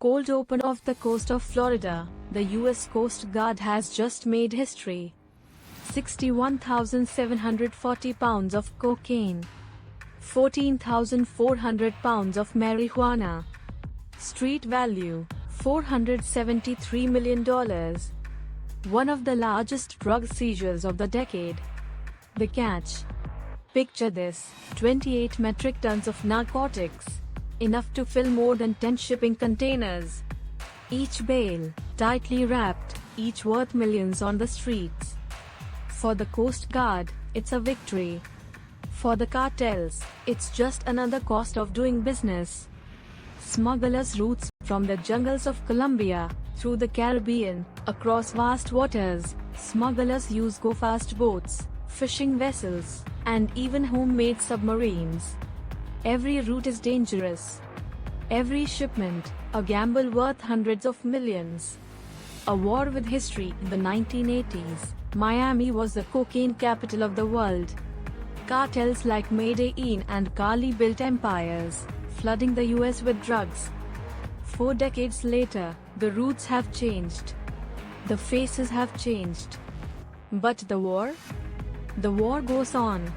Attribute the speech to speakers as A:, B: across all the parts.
A: Cold open off the coast of Florida, the U.S. Coast Guard has just made history. 61,740 pounds of cocaine. 14,400 pounds of marijuana. Street value, $473 million. One of the largest drug seizures of the decade. The catch. Picture this, 28 metric tons of narcotics. Enough to fill more than 10 shipping containers. Each bale, tightly wrapped, each worth millions on the streets. For the Coast Guard, it's a victory. For the cartels, it's just another cost of doing business. Smugglers' routes, from the jungles of Colombia, through the Caribbean, across vast waters, smugglers use go-fast boats, fishing vessels, and even homemade submarines. Every route is dangerous. Every shipment, a gamble worth hundreds of millions. A war with history. In the 1980s, Miami was the cocaine capital of the world. Cartels like Medellin and Cali built empires, flooding the US with drugs. 4 decades later, the routes have changed. The faces have changed. But the war? The war goes on.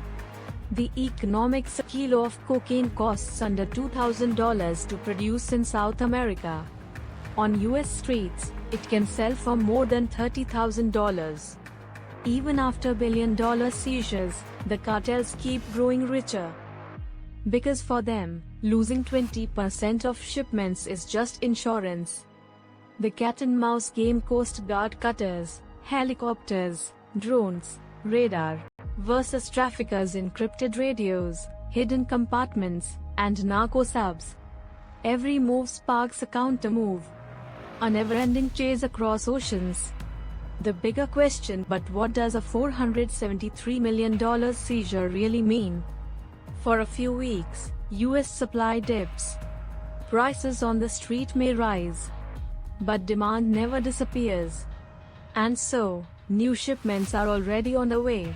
A: The economics: a kilo of cocaine costs under $2,000 to produce in South America. On US streets, it can sell for more than $30,000. Even after billion-dollar seizures, the cartels keep growing richer. Because for them, losing 20% of shipments is just insurance. The cat-and-mouse game: Coast Guard cutters, helicopters, drones, radar, versus traffickers' encrypted radios, hidden compartments, and narco subs. Every move sparks a counter-move. A never-ending chase across oceans. The bigger question: but what does a $473 million seizure really mean? For a few weeks, US supply dips. Prices on the street may rise. But demand never disappears. And so, new shipments are already on the way.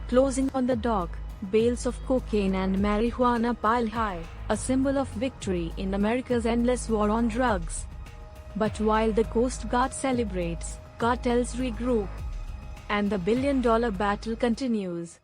A: Closing on the dock, bales of cocaine and marijuana pile high, a symbol of victory in America's endless war on drugs. But while the Coast Guard celebrates, cartels regroup. And the billion-dollar battle continues.